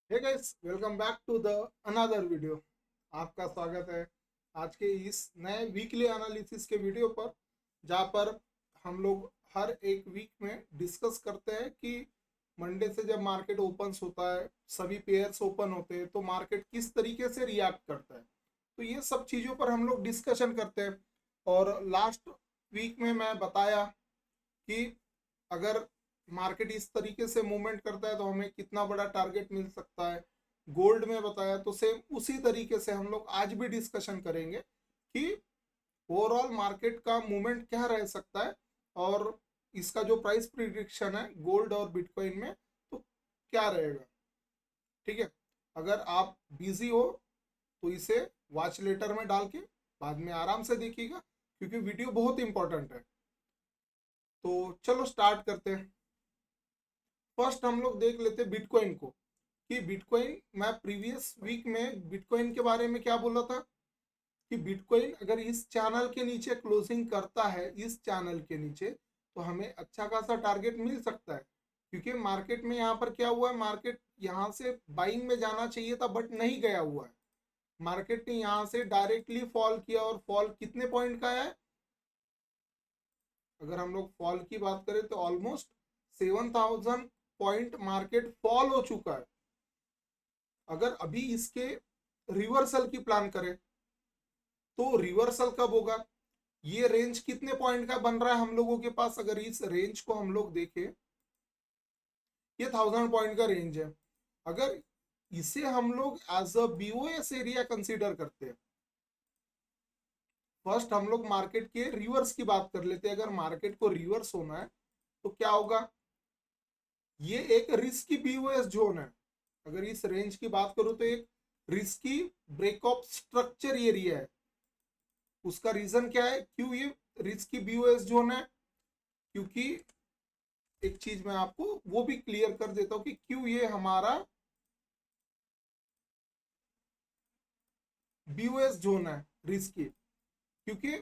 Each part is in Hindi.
Hey guys, welcome back to the another video. आपका स्वागत है आज के इस नए वीकली एनालिसिस के वीडियो पर, जहाँ पर हम लोग हर एक वीक में डिस्कस करते हैं कि मंडे से जब मार्केट ओपन्स होता है, सभी पेयर्स ओपन होते हैं, तो मार्केट किस तरीके से रिएक्ट करता है। तो ये सब चीज़ों पर हम लोग डिस्कशन करते हैं। और लास्ट वीक में मैं बताया कि अगर मार्केट इस तरीके से मूवमेंट करता है तो हमें कितना बड़ा टारगेट मिल सकता है। गोल्ड में बताया, तो सेम उसी तरीके से हम लोग आज भी डिस्कशन करेंगे कि ओवरऑल मार्केट का मूवमेंट क्या रह सकता है और इसका जो प्राइस प्रिडिक्शन है गोल्ड और बिटकॉइन में, तो क्या रहेगा। ठीक है, अगर आप बिजी हो तो इसे वॉच लेटर में डाल के बाद में आराम से देखिएगा, क्योंकि वीडियो बहुत इंपॉर्टेंट है। तो चलो स्टार्ट करते हैं। फर्स्ट हम लोग देख लेते हैं बिटकॉइन को, कि बिटकॉइन, मैं प्रीवियस वीक में बिटकॉइन के बारे में क्या बोला था कि बिटकॉइन अगर इस चैनल के नीचे क्लोजिंग करता है, इस चैनल के नीचे, तो हमें अच्छा खासा टारगेट मिल सकता है। क्योंकि मार्केट में यहाँ पर क्या हुआ है, मार्केट यहाँ से बाइंग में जाना चाहिए था बट नहीं गया हुआ है। मार्केट ने यहाँ से डायरेक्टली फॉल किया, और फॉल कितने पॉइंट का है, अगर हम लोग फॉल की बात करें तो ऑलमोस्ट 7,000 पॉइंट मार्केट फॉल हो चुका है। अगर अभी इसके रिवर्सल की प्लान करें तो रिवर्सल कब होगा, ये रेंज कितने पॉइंट का बन रहा है हम लोगों के पास, अगर इस रेंज को हम लोग देखें, ये 1,000 पॉइंट का रेंज है। अगर इसे हम लोग as a BOS area consider करते हैं, फर्स्ट हम लोग मार्केट के रिवर्स की बात कर लेते हैं। अगर मार्केट को रिवर्स होना है तो क्या होगा, ये एक रिस्की बीओएस जोन है। अगर इस रेंज की बात करूं तो एक रिस्की ब्रेकअप स्ट्रक्चर एरिया है। उसका रीजन क्या है, क्यों ये रिस्की बीओएस जोन है, क्योंकि एक चीज मैं आपको वो भी क्लियर कर देता हूं कि क्यों ये हमारा बीओएस जोन है रिस्की। क्योंकि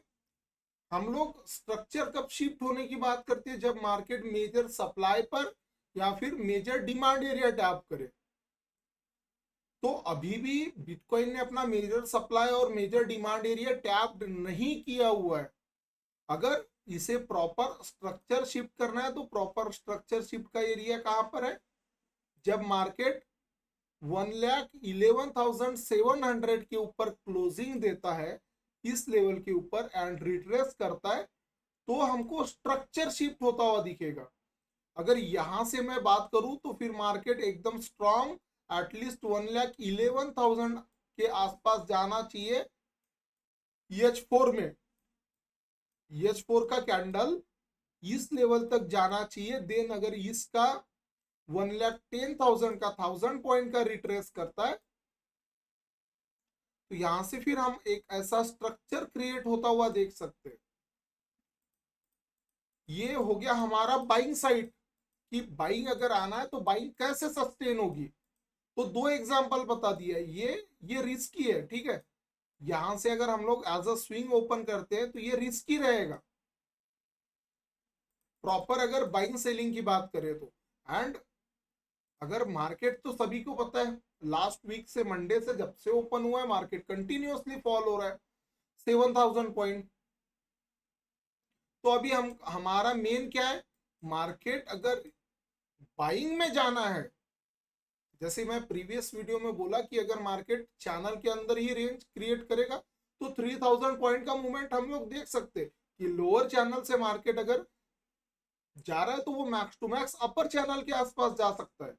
हम लोग स्ट्रक्चर कब शिफ्ट होने की बात करते हैं, जब मार्केट मेजर सप्लाई पर या फिर मेजर डिमांड एरिया टैप करे। तो अभी भी बिटकॉइन ने अपना मेजर सप्लाई और मेजर डिमांड एरिया टैप नहीं किया हुआ है। अगर इसे प्रॉपर स्ट्रक्चर शिफ्ट करना है तो प्रॉपर स्ट्रक्चर शिफ्ट का एरिया कहां पर है, जब मार्केट 1,11,700 के ऊपर क्लोजिंग देता है, इस लेवल के ऊपर एंड रिट्रेस करता है, तो हमको स्ट्रक्चर शिफ्ट होता हुआ दिखेगा। अगर यहां से मैं बात करूं तो फिर मार्केट एकदम स्ट्रॉन्ग एटलीस्ट 1,11,000 के आसपास जाना चाहिए। EH4 में, EH4 का कैंडल इस लेवल तक जाना चाहिए। देन अगर इसका 1,10,000 का 1,000 पॉइंट का रिट्रेस करता है, तो यहां से फिर हम एक ऐसा स्ट्रक्चर क्रिएट होता हुआ देख सकते हैं। ये हो गया हमारा बाइंग साइड, कि बाइंग अगर आना है तो बाइंग कैसे सस्टेन होगी। तो दो एग्जांपल बता दिया, ये रिस्की है। ठीक है, यहां से अगर हम लोग एज अ स्विंग ओपन करते हैं तो ये रिस्की रहेगा प्रॉपर, अगर बाइंग सेलिंग की बात करें तो। एंड अगर मार्केट, तो सभी को पता है लास्ट वीक से, मंडे से जब से ओपन हुआ है, मार्केट कंटिन्यूअसली फॉल हो रहा है 7,000 पॉइंट। तो अभी हमारा मेन क्या है, मार्केट अगर बाइंग में जाना है, जैसे मैं प्रीवियस वीडियो में बोला कि अगर मार्केट चैनल के अंदर ही रेंज क्रिएट करेगा तो 3,000 पॉइंट का मूवमेंट हम लोग देख सकते हैं कि लोअर चैनल से मार्केट अगर जा रहा है तो वो max to max upper channel के आसपास जा सकता है।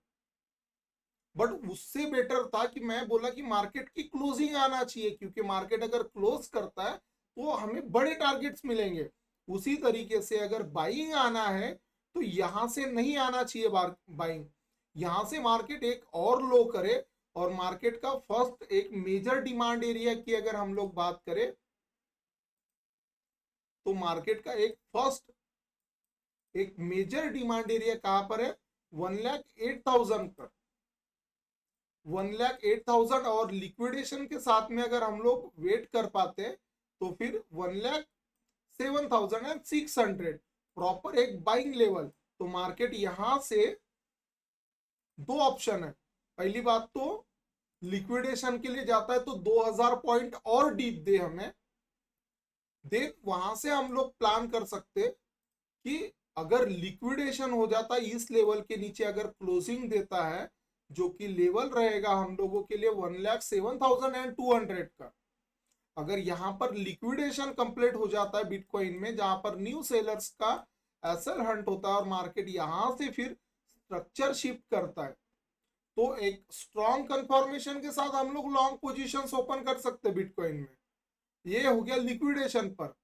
बट उससे बेटर था कि मैं बोला कि मार्केट की क्लोजिंग आना चाहिए, क्योंकि मार्केट अगर क्लोज करता है तो हमें बड़े टारगेट्स मिलेंगे। उसी तरीके से अगर बाइंग आना है तो यहां से नहीं आना चाहिए बाइंग, यहां से मार्केट एक और लो करे। और मार्केट का फर्स्ट एक मेजर डिमांड एरिया की अगर हम लोग बात करें, तो मार्केट का एक मेजर डिमांड एरिया कहां पर है, 1,08,000 पर, 1,08,000। और लिक्विडेशन के साथ में अगर हम लोग वेट कर पाते हैं तो फिर 1,07,600 प्रॉपर एक बाइंग लेवल। तो मार्केट यहां से दो ऑप्शन है, पहली बात तो लिक्विडेशन के लिए जाता है तो 2000 पॉइंट और डीप दे हमें, देन वहां से हम लोग प्लान कर सकते कि अगर लिक्विडेशन हो जाता है इस लेवल के नीचे, अगर क्लोजिंग देता है जो कि लेवल रहेगा हम लोगों के लिए 1,07,200 का, अगर यहाँ पर लिक्विडेशन कंप्लीट हो जाता है बिटकॉइन में, जहां पर न्यू सेलर्स का एसएल हंट होता है और मार्केट यहां से फिर स्ट्रक्चर शिफ्ट करता है, तो एक स्ट्रॉन्ग कंफर्मेशन के साथ हम लोग लॉन्ग पोजीशंस ओपन कर सकते हैं बिटकॉइन में। ये हो गया लिक्विडेशन पर।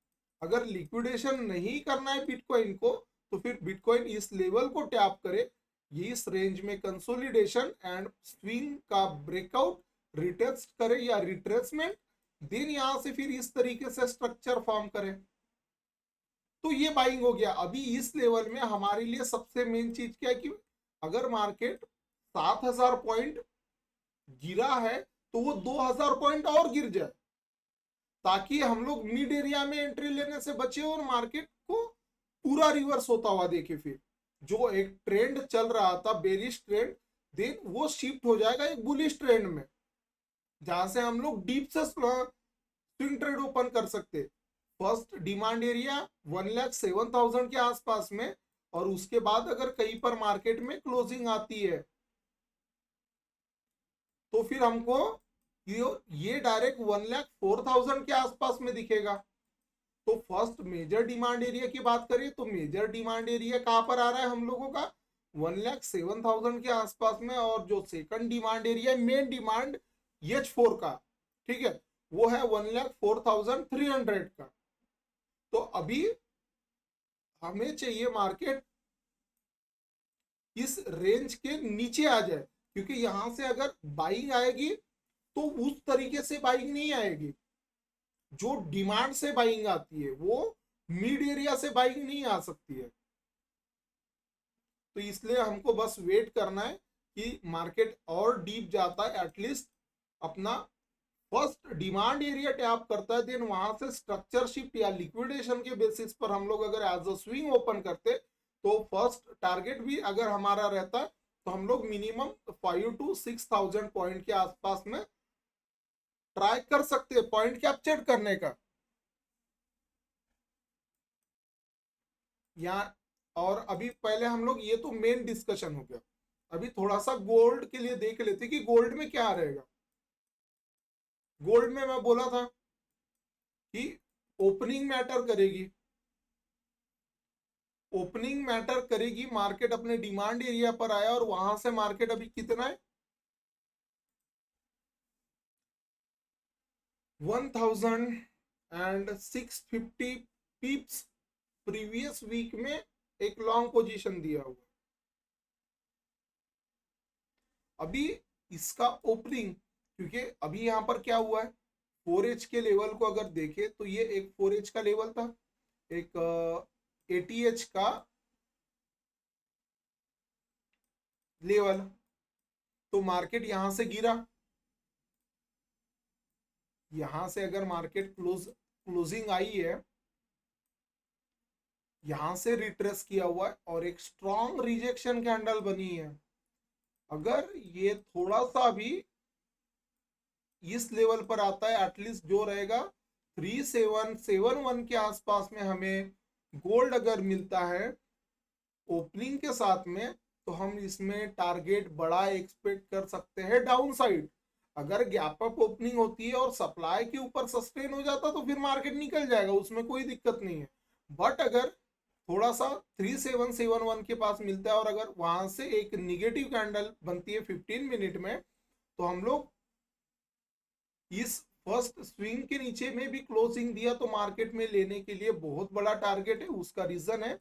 अगर लिक्विडेशन नहीं करना है बिटकॉइन को तो फिर बिटकॉइन इस लेवल को टैप करे, ये इस रेंज में कंसोलिडेशन एंड स्विंग का ब्रेकआउट रिटेस्ट करे या रिट्रेसमेंट, देन यहां से फिर इस तरीके से स्ट्रक्चर फॉर्म करे, तो ये बाइंग हो गया। अभी इस लेवल में हमारे लिए सबसे मेन चीज क्या है कि अगर मार्केट 7,000 पॉइंट गिरा है तो वो 2,000 पॉइंट और गिर जाए, ताकि हम लोग मिड एरिया में एंट्री लेने से बचे और मार्केट को पूरा रिवर्स होता हुआ देखे। फिर जो एक ट्रेंड चल रहा था बेरिश ट्रेंड, देन वो शिफ्ट हो जाएगा एक बुलिश ट्रेंड में, जहां से हम लोग डीप से स्विंग ट्रेड ओपन कर सकते। फर्स्ट डिमांड एरिया 1,07,000 के आसपास में, और उसके बाद अगर कहीं पर मार्केट में क्लोजिंग आती है तो फिर हमको ये डायरेक्ट 1,04,000 के आसपास में दिखेगा। तो फर्स्ट मेजर डिमांड एरिया की बात करें तो मेजर डिमांड एरिया कहां पर आ रहा है हम लोगों का 1,07,000 के आसपास में, और जो second demand area main demand H4 का, ठीक है, वो है 1,04,300 का। तो अभी हमें चाहिए मार्केट इस रेंज के नीचे आ जाए, क्योंकि यहां से अगर बाइंग आएगी तो उस तरीके से बाइंग नहीं आएगी, जो डिमांड से बाइंग आती है वो मिड एरिया से बाइंग नहीं आ सकती है। तो इसलिए हमको बस वेट करना है कि मार्केट और डीप जाता है, एटलीस्ट अपना फर्स्ट डिमांड एरिया टैप करता है, देन वहां से स्ट्रक्चर शिफ्ट या लिक्विडेशन के बेसिस पर हम लोग अगर एज अ स्विंग ओपन करते तो फर्स्ट टारगेट भी अगर हमारा रहता है तो हम लोग मिनिमम 5,000 to 6,000 पॉइंट के आसपास में ट्राई कर सकते हैं पॉइंट कैप्चर करने का। यहाँ और अभी पहले हम लोग, ये तो मेन डिस्कशन हो गया, अभी थोड़ा सा गोल्ड के लिए देख लेते कि गोल्ड में क्या रहेगा। गोल्ड में मैं बोला था कि ओपनिंग मैटर करेगी, ओपनिंग मैटर करेगी। मार्केट अपने डिमांड एरिया पर आया और वहां से मार्केट अभी कितना है 1,650 पिप्स प्रीवियस वीक में एक लॉन्ग पोजीशन दिया हुआ। अभी इसका ओपनिंग, क्योंकि अभी यहां पर क्या हुआ है 4H के लेवल को अगर देखें तो ये एक 4H का लेवल था, एक ATH का लेवल, तो मार्केट यहां से गिरा, यहां से अगर मार्केट क्लोजिंग आई है, यहां से रिट्रेस किया हुआ है और एक स्ट्रॉन्ग रिजेक्शन कैंडल बनी है। अगर ये थोड़ा सा भी इस लेवल पर आता है, एटलीस्ट जो रहेगा 3,771 के आसपास में हमें गोल्ड अगर मिलता है ओपनिंग के साथ में, तो हम इसमें टारगेट बड़ा एक्सपेक्ट कर सकते हैं डाउन साइड। अगर गैप अप ओपनिंग होती है और सप्लाई के ऊपर सस्टेन हो जाता तो फिर मार्केट निकल जाएगा, उसमें कोई दिक्कत नहीं है। बट अगर थोड़ा सा 3,771 के पास मिलता है और अगर वहां से एक निगेटिव कैंडल बनती है 15 मिनट में, तो हम लोग इस फर्स्ट स्विंग के नीचे में भी क्लोजिंग दिया तो मार्केट में लेने के लिए बहुत बड़ा टारगेट है। उसका रीजन है,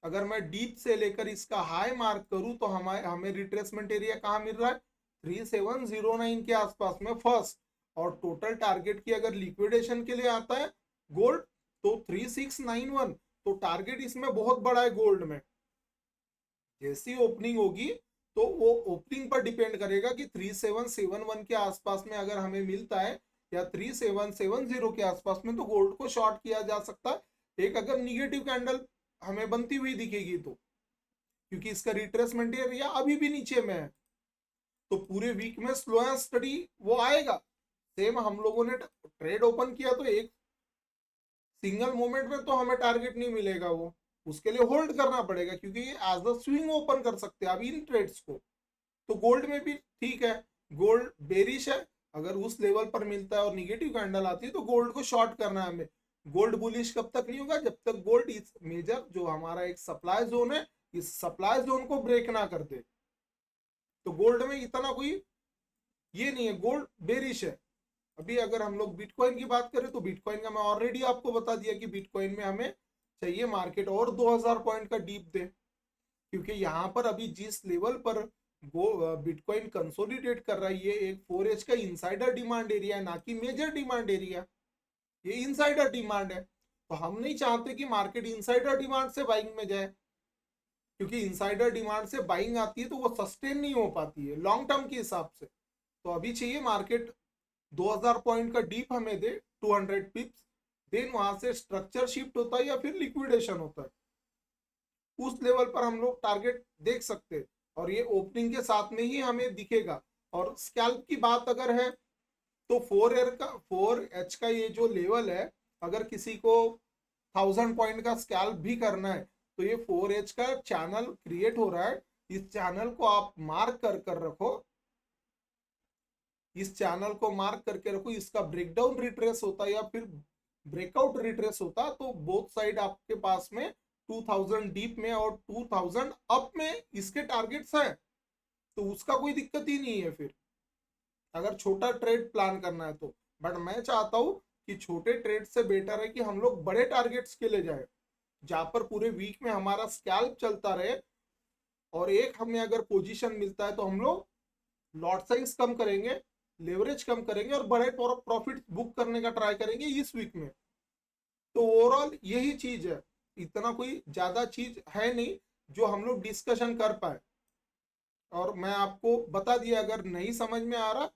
अगर मैं डीप से लेकर इसका हाई मार्क करूं तो हमें रिट्रेसमेंट एरिया कहां मिल रहा है 3,709 के आसपास में फर्स्ट, और टोटल टारगेट की अगर लिक्विडेशन के लिए आता है गोल्ड तो 3,691, तो टारगेट इसमें बहुत बड़ा है गोल्ड में। जैसी ओपनिंग होगी तो वो ओपनिंग पर डिपेंड करेगा कि 3,771 के आसपास में अगर हमें मिलता है या 3,770 के आसपास में, तो गोल्ड को शॉर्ट किया जा सकता है। एक अगर निगेटिव कैंडल हमें बनती हुई दिखेगी तो, क्योंकि इसका रिट्रेसमेंट एरिया अभी भी नीचे में है, तो पूरे वीक में स्लो एंड स्टडी वो आएगा। सेम हम लोगों ने ट्रेड ओपन किया तो एक सिंगल मोमेंट में तो हमें टारगेट नहीं मिलेगा, वो उसके लिए होल्ड करना पड़ेगा, क्योंकि ये एज अ स्विंग ओपन कर सकते हैं अभी इन ट्रेड्स को। तो गोल्ड में भी ठीक है, गोल्ड बेरिश है, अगर उस लेवल पर मिलता है और निगेटिव कैंडल आती है तो गोल्ड को शॉर्ट करना है हमें। गोल्ड बुलिश कब तक नहीं होगा, जब तक गोल्ड इस मेजर जो हमारा एक सप्लाई जोन है, इस सप्लाई जोन को ब्रेक ना कर दे। तो गोल्ड में इतना कोई ये नहीं है, गोल्ड बेरिश है। अभी अगर हम लोग बिटकॉइन की बात करें तो बिटकॉइन का मैं ऑलरेडी आपको बता दिया कि बिटकॉइन में हमें चाहिए मार्केट और 2000 पॉइंट का डीप दे, क्योंकि यहाँ पर अभी जिस लेवल पर वो बिटकॉइन कंसोलिडेट कर रहा है, ये एक 4H का इनसाइडर डिमांड एरिया है, ना कि मेजर डिमांड एरिया। ये इनसाइडर डिमांड है, तो हम नहीं चाहते कि मार्केट इनसाइडर डिमांड से बाइंग में जाए, क्योंकि इनसाइडर डिमांड से बाइंग आती है तो वो सस्टेन नहीं हो पाती है लॉन्ग टर्म के हिसाब से। तो अभी चाहिए मार्केट 2000 पॉइंट का डीप हमें दे, 200 पिप्स, देन वहां से स्ट्रक्चर शिफ्ट होता है या फिर लिक्विडेशन होता है, उस लेवल पर हम लोग टारगेट देख सकते हैं। और ये ओपनिंग के साथ में ही हमें दिखेगा। और स्कैल्प की बात अगर है तो 4H का ये जो लेवल है, अगर किसी को 1000 पॉइंट का स्कैल्प भी करना है तो ये 4H का चैनल क्रिएट हो रहा है, इस चैनल को आप मार्क कर रखो, इस चैनल को मार्क करके रखो। इसका ब्रेकडाउन रिट्रेस होता है या फिर ब्रेकआउट रिट्रेस होता, तो बोथ साइड आपके पास में 2000 डीप में और 2000 अप में इसके टारगेट्स हैं, तो उसका कोई दिक्कत ही नहीं है फिर, अगर छोटा ट्रेड प्लान करना है तो। बट मैं चाहता हूं कि छोटे ट्रेड से बेटर है कि हम लोग बड़े टारगेट्स के लिए जाए, जहां पर पूरे वीक में हमारा स्कैल्प चलता रहे, और एक हमें अगर पोजीशन मिलता है तो हम लोग लॉट साइज कम करेंगे, लेवरेज कम करेंगे और बड़े प्रॉफिट बुक करने का ट्राई करेंगे इस वीक में। तो ओवरऑल यही चीज है, इतना कोई ज्यादा चीज है नहीं जो हम लोग डिस्कशन कर पाए। और मैं आपको बता दिया, अगर नहीं समझ में आ रहा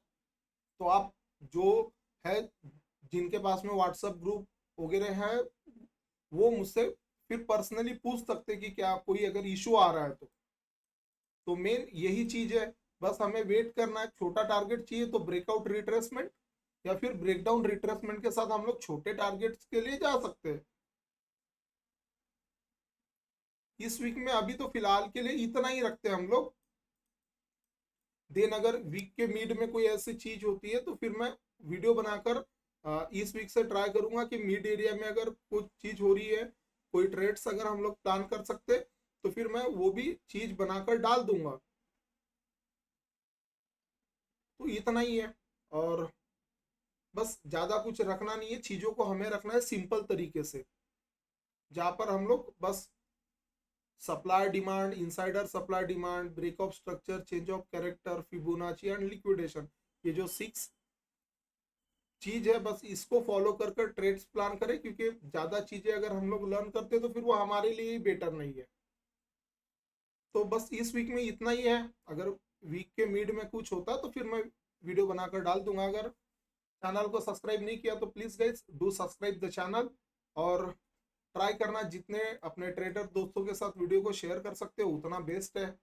तो आप जो है जिनके पास में व्हाट्सएप ग्रुप वगैरह है वो मुझसे फिर पर्सनली पूछ सकते कि क्या कोई अगर इशू आ रहा है तो मेन यही चीज है। बस हमें वेट करना है, छोटा टारगेट चाहिए तो ब्रेकआउट रिट्रेसमेंट या फिर ब्रेकडाउन रिट्रेसमेंट के साथ हम लोग छोटे टारगेट्स के लिए जा सकते हैं। इस वीक में अभी तो फिलहाल के लिए इतना ही रखते हैं हम लोग। देन अगर वीक के मिड में कोई ऐसी चीज होती है तो फिर मैं वीडियो बनाकर इस वीक से ट्राई करूंगा कि मिड एरिया में अगर कुछ चीज हो रही है, कोई ट्रेड्स अगर हम लोग प्लान कर सकते तो फिर मैं वो भी चीज बनाकर डाल दूंगा। तो इतना ही है, और बस ज्यादा कुछ रखना नहीं है, चीजों को हमें रखना है सिंपल तरीके से, जहां पर हम लोग बस supply demand, insider supply demand, break of structure, change of character, Fibonacci and liquidation, ये जो 6 चीज है बस इसको फॉलो कर कर ट्रेड्स प्लान करें, क्योंकि ज्यादा चीजें अगर हम लोग लर्न करते तो फिर वो हमारे लिए ही बेटर नहीं है। तो बस इस वीक में इतना ही है, अगर वीक के मिड में कुछ होता तो फिर मैं वीडियो बनाकर डाल दूंगा। अगर चैनल को सब्सक्राइब नहीं किया तो please guys do subscribe the channel, और ट्राई करना जितने अपने ट्रेडर दोस्तों के साथ वीडियो को शेयर कर सकते हो उतना बेस्ट है,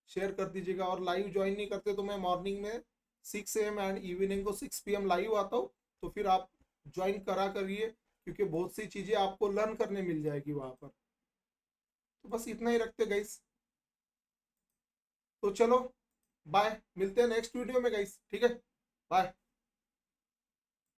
शेयर कर दीजिएगा। और लाइव ज्वाइन नहीं करते तो मैं मॉर्निंग में 6 AM एंड इवनिंग को 6 PM लाइव आता हूँ, तो फिर आप ज्वाइन करा करिए, क्योंकि बहुत सी चीज़ें आपको लर्न करने मिल जाएगी वहाँ पर। तो बस इतना ही रखते गाइस, तो चलो बाय, मिलते हैं नेक्स्ट वीडियो में गाइस, ठीक है, बाय।